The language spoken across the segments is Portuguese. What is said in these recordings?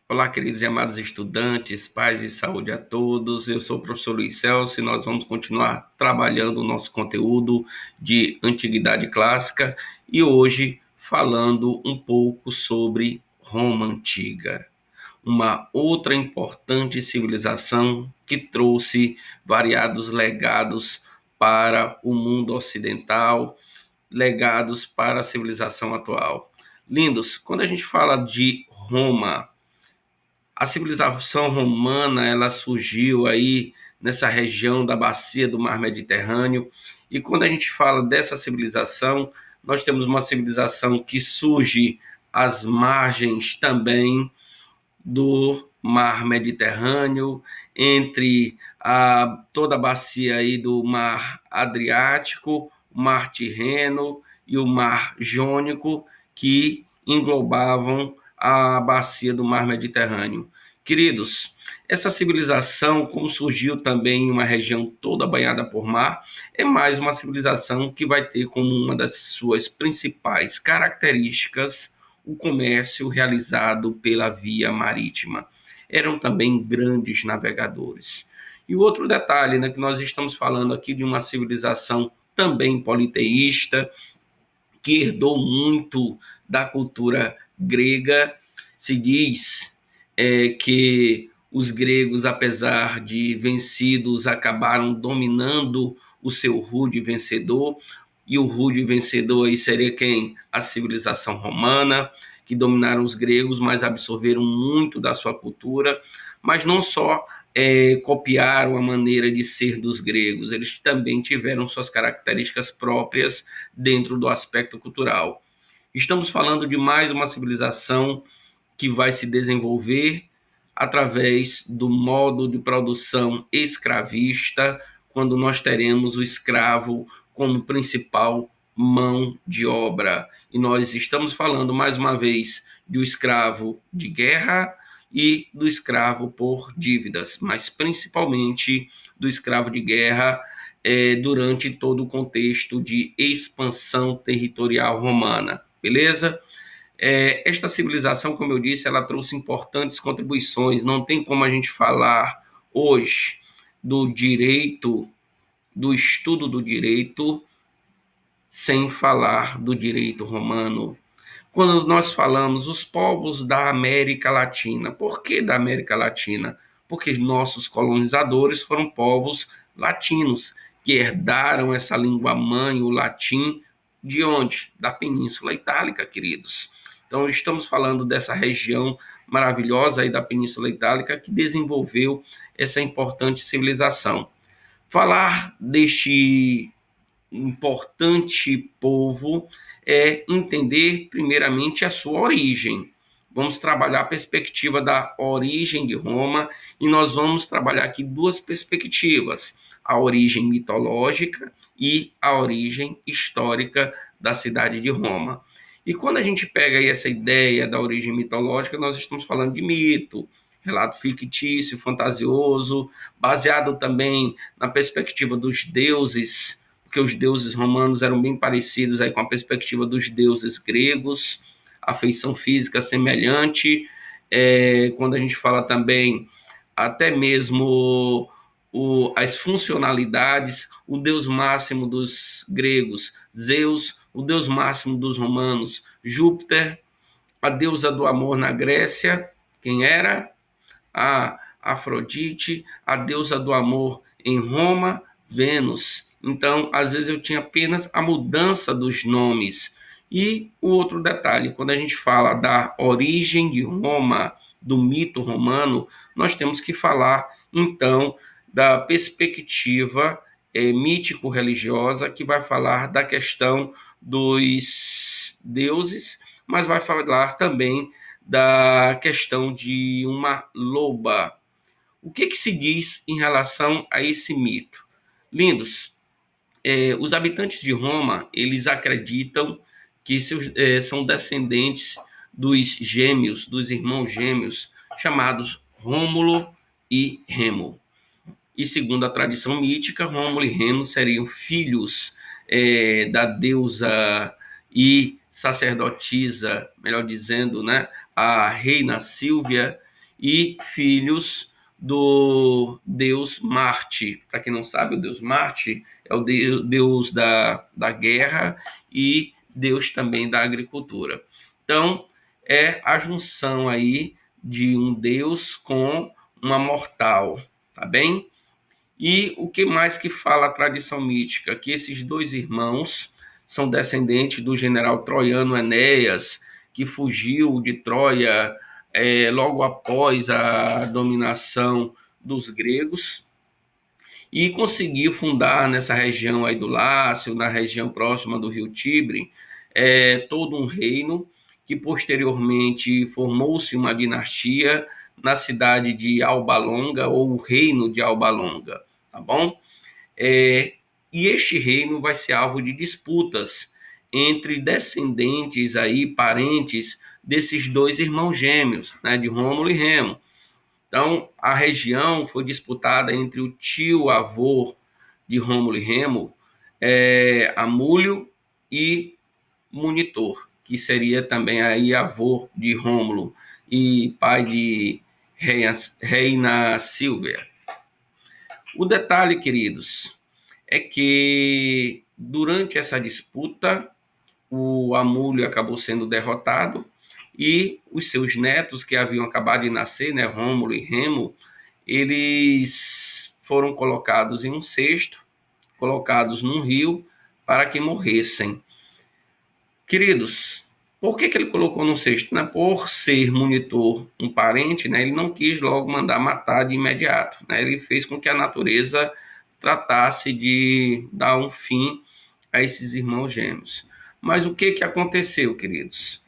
Olá, queridos e amados estudantes, paz e saúde a todos. Eu sou o professor Luiz Celso e nós vamos continuar trabalhando o nosso conteúdo de Antiguidade Clássica e hoje falando um pouco sobre Roma Antiga, uma outra importante civilização que trouxe variados legados para o mundo ocidental, legados para a civilização atual. Lindos, quando a gente fala de Roma, a civilização romana, ela surgiu aí nessa região da bacia do Mar Mediterrâneo. E quando a gente fala dessa civilização, nós temos uma civilização que surge às margens também do Mar Mediterrâneo, entre toda a bacia aí do Mar Adriático, o Mar Tirreno e o Mar Jônico, que englobavam a bacia do Mar Mediterrâneo. Queridos, essa civilização, como surgiu também em uma região toda banhada por mar, é mais uma civilização que vai ter como uma das suas principais características o comércio realizado pela via marítima. Eram também grandes navegadores. E o outro detalhe, né, que nós estamos falando aqui de uma civilização também politeísta, que herdou muito da cultura grega. Se diz que os gregos, apesar de vencidos, acabaram dominando o seu rude vencedor, e o rude vencedor aí seria quem? A civilização romana, que dominaram os gregos, mas absorveram muito da sua cultura, mas não só copiaram a maneira de ser dos gregos, eles também tiveram suas características próprias dentro do aspecto cultural. Estamos falando de mais uma civilização que vai se desenvolver através do modo de produção escravista, quando nós teremos o escravo como principal mão de obra. E nós estamos falando, mais uma vez, do escravo de guerra e do escravo por dívidas, mas principalmente do escravo de guerra durante todo o contexto de expansão territorial romana, beleza? Esta civilização, como eu disse, ela trouxe importantes contribuições. Não tem como a gente falar hoje do direito, do estudo do direito, sem falar do direito romano. Quando nós falamos os povos da América Latina, por que da América Latina? Porque nossos colonizadores foram povos latinos, que herdaram essa língua mãe, o latim, de onde? Da Península Itálica, queridos. Então, estamos falando dessa região maravilhosa aí da Península Itálica que desenvolveu essa importante civilização. Falar deste importante povo é entender, primeiramente, a sua origem. Vamos trabalhar a perspectiva da origem de Roma e nós vamos trabalhar aqui duas perspectivas: a origem mitológica e a origem histórica da cidade de Roma. E quando a gente pega aí essa ideia da origem mitológica, nós estamos falando de mito, relato fictício, fantasioso, baseado também na perspectiva dos deuses, porque os deuses romanos eram bem parecidos aí com a perspectiva dos deuses gregos, a feição física semelhante. Quando a gente fala também até mesmo as funcionalidades, o deus máximo dos gregos, Zeus, o deus máximo dos romanos, Júpiter, a deusa do amor na Grécia, quem era? A Afrodite, a deusa do amor em Roma, Vênus. Então, às vezes eu tinha apenas a mudança dos nomes. E o outro detalhe, quando a gente fala da origem de Roma, do mito romano, nós temos que falar, então, da perspectiva mítico-religiosa, que vai falar da questão dos deuses, mas vai falar também da questão de uma loba. O que se diz em relação a esse mito? Lindos, os habitantes de Roma, eles acreditam que são descendentes dos gêmeos, dos irmãos gêmeos, chamados Rômulo e Remo. E segundo a tradição mítica, Rômulo e Remo seriam filhos da deusa e sacerdotisa, melhor dizendo, né, a reina Sílvia, e filhos do deus Marte. Para quem não sabe, o deus Marte é o deus da guerra e deus também da agricultura. Então, é a junção aí de um deus com uma mortal, tá bem? E o que mais que fala a tradição mítica? Que esses dois irmãos são descendentes do general troiano Enéas, que fugiu de Troia logo após a dominação dos gregos e conseguiu fundar nessa região aí do Lácio, na região próxima do rio Tibre, todo um reino que posteriormente formou-se uma dinastia na cidade de Alba Longa, ou o reino de Alba Longa, tá bom? E este reino vai ser alvo de disputas entre descendentes aí, parentes desses dois irmãos gêmeos, né, de Rômulo e Remo. Então, a região foi disputada entre o tio-avô de Rômulo e Remo, Amúlio, e Munitor, que seria também aí avô de Rômulo e pai de Reina Silvia. O detalhe, queridos, é que durante essa disputa, o Amúlio acabou sendo derrotado e os seus netos, que haviam acabado de nascer, né, Rômulo e Remo, eles foram colocados em um cesto, colocados num rio para que morressem. Queridos, por que ele colocou no cesto? Né? Por ser Munitor um parente, né, ele não quis logo mandar matar de imediato. Né? Ele fez com que a natureza tratasse de dar um fim a esses irmãos gêmeos. Mas o que aconteceu, queridos?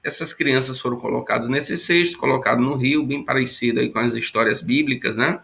Essas crianças foram colocadas nesse cesto, colocadas no rio, bem parecido aí com as histórias bíblicas, né?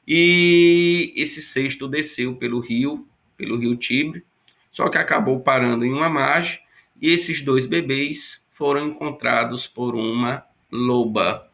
E esse cesto desceu pelo rio Tibre, só que acabou parando em uma margem, e esses dois bebês foram encontrados por uma loba.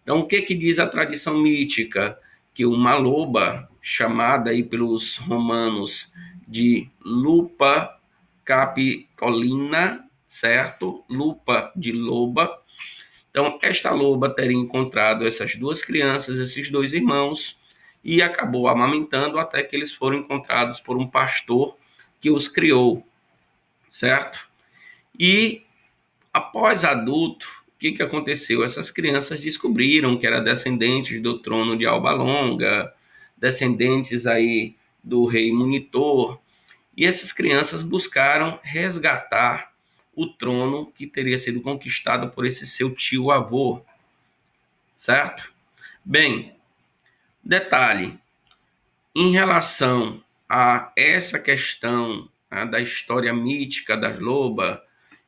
Então, o que diz a tradição mítica? Que uma loba, chamada aí pelos romanos de Lupa capitolina, certo? Lupa de loba. Então, esta loba teria encontrado essas duas crianças, esses dois irmãos, e acabou amamentando até que eles foram encontrados por um pastor que os criou, certo? E após adulto, o que aconteceu? Essas crianças descobriram que eram descendentes do trono de Alba Longa, descendentes aí do rei Munitor, e essas crianças buscaram resgatar o trono que teria sido conquistado por esse seu tio-avô, certo? Bem, detalhe, em relação a essa questão, né, da história mítica das lobas,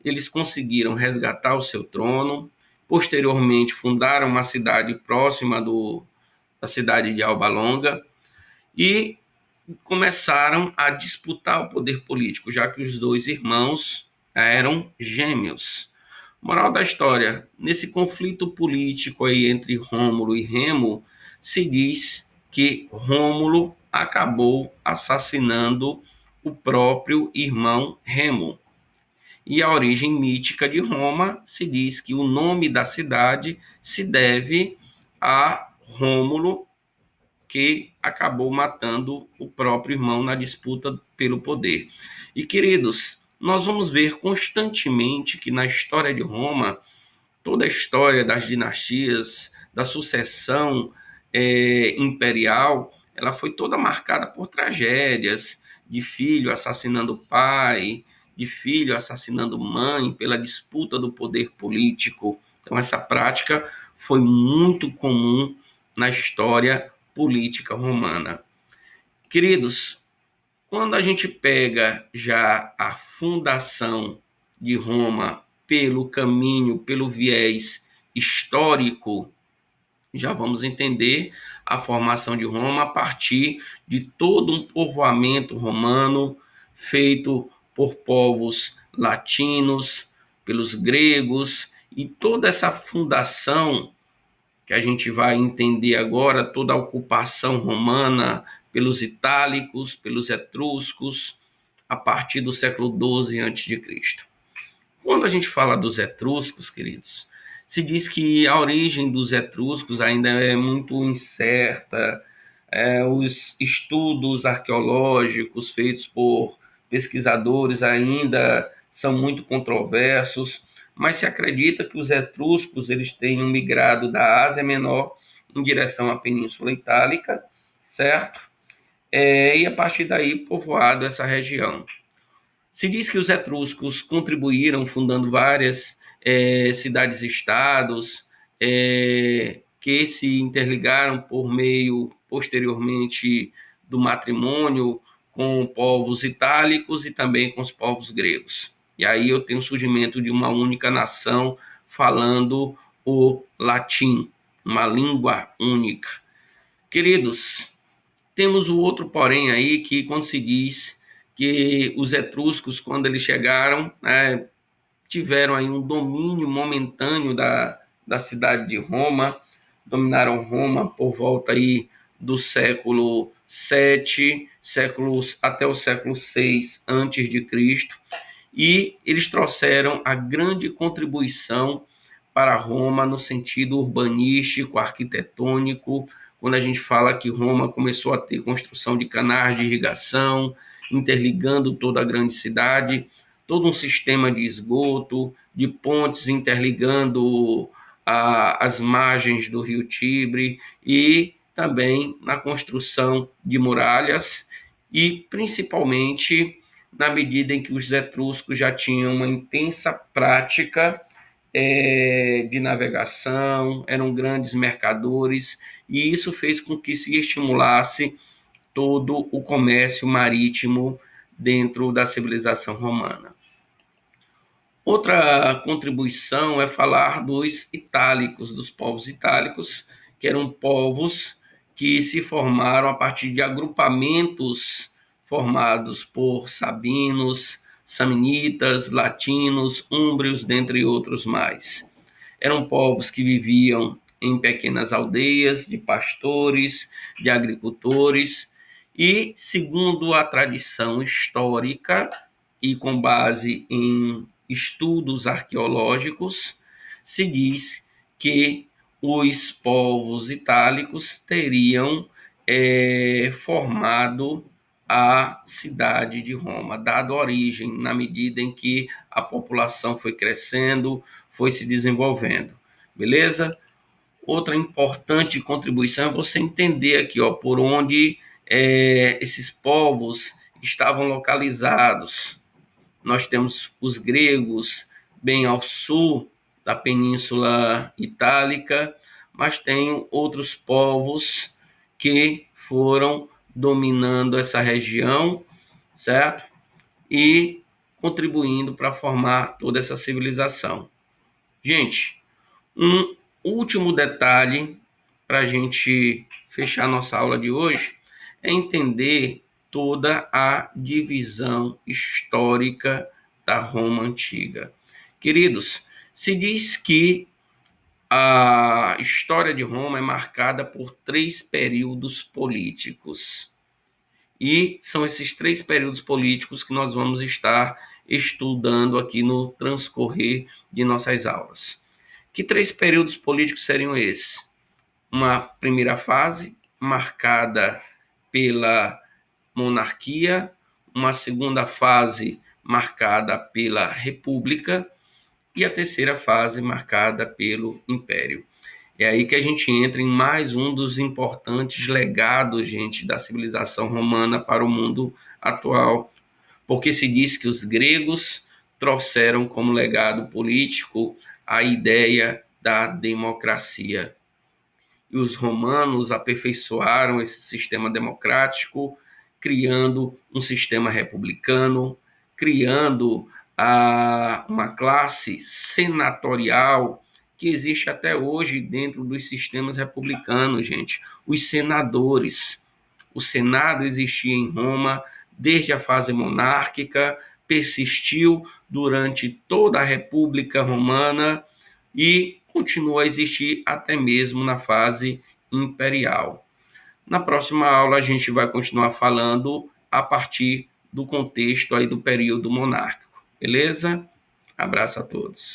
eles conseguiram resgatar o seu trono, posteriormente fundaram uma cidade próxima da cidade de Alba Longa e começaram a disputar o poder político, já que os dois irmãos eram gêmeos. Moral da história, nesse conflito político aí entre Rômulo e Remo, se diz que Rômulo acabou assassinando o próprio irmão Remo. E a origem mítica de Roma se diz que o nome da cidade se deve a Rômulo, que acabou matando o próprio irmão na disputa pelo poder. E, queridos, nós vamos ver constantemente que na história de Roma, toda a história das dinastias, da sucessão imperial, ela foi toda marcada por tragédias de filho assassinando pai, de filho assassinando mãe, pela disputa do poder político. Então, essa prática foi muito comum na história política romana. Queridos, quando a gente pega já a fundação de Roma pelo caminho, pelo viés histórico, já vamos entender a formação de Roma a partir de todo um povoamento romano feito por povos latinos, pelos gregos, e toda essa fundação que a gente vai entender agora, toda a ocupação romana pelos itálicos, pelos etruscos, a partir do século XII a.C. Quando a gente fala dos etruscos, queridos, Se diz que a origem dos etruscos ainda é muito incerta. Os estudos arqueológicos feitos por pesquisadores ainda são muito controversos, mas se acredita que os etruscos eles tenham migrado da Ásia Menor em direção à Península Itálica, certo? E a partir daí povoado essa região. Se diz que os etruscos contribuíram fundando várias cidades-estados que se interligaram por meio, posteriormente, do matrimônio com povos itálicos e também com os povos gregos. E aí eu tenho o surgimento de uma única nação falando o latim, uma língua única. Queridos, temos o outro porém aí que quando se diz que os etruscos, quando eles chegaram, tiveram aí um domínio momentâneo da cidade de Roma, dominaram Roma por volta aí do século VII, até o século VI antes de Cristo, e eles trouxeram a grande contribuição para Roma no sentido urbanístico, arquitetônico, quando a gente fala que Roma começou a ter construção de canais de irrigação, interligando toda a grande cidade, todo um sistema de esgoto, de pontes interligando as margens do rio Tibre e também na construção de muralhas e principalmente na medida em que os etruscos já tinham uma intensa prática de navegação, eram grandes mercadores, e isso fez com que se estimulasse todo o comércio marítimo dentro da civilização romana. Outra contribuição é falar dos itálicos, dos povos itálicos, que eram povos que se formaram a partir de agrupamentos formados por sabinos, samnitas, latinos, úmbrios, dentre outros mais. Eram povos que viviam em pequenas aldeias de pastores, de agricultores, e, segundo a tradição histórica e com base em estudos arqueológicos, se diz que os povos itálicos teriam formado a cidade de Roma, dado origem na medida em que a população foi crescendo, foi se desenvolvendo. Beleza? Outra importante contribuição é você entender aqui, ó, por onde esses povos estavam localizados. Nós temos os gregos bem ao sul da Península Itálica, mas tem outros povos que foram dominando essa região, certo? E contribuindo para formar toda essa civilização. Gente, um último detalhe para a gente fechar nossa aula de hoje é entender toda a divisão histórica da Roma antiga. Queridos, se diz que a história de Roma é marcada por 3 períodos políticos. E são esses 3 períodos políticos que nós vamos estar estudando aqui no transcorrer de nossas aulas. Que 3 períodos políticos seriam esses? Uma primeira fase, marcada pela monarquia, uma segunda fase marcada pela república e a terceira fase marcada pelo império. É aí que a gente entra em mais um dos importantes legados, gente, da civilização romana para o mundo atual, porque se diz que os gregos trouxeram como legado político a ideia da democracia. E os romanos aperfeiçoaram esse sistema democrático, criando um sistema republicano, criando uma classe senatorial que existe até hoje dentro dos sistemas republicanos, gente. Os senadores. O Senado existia em Roma desde a fase monárquica, persistiu durante toda a República Romana e continua a existir até mesmo na fase imperial. Na próxima aula a gente vai continuar falando a partir do contexto aí do período monárquico. Beleza? Abraço a todos.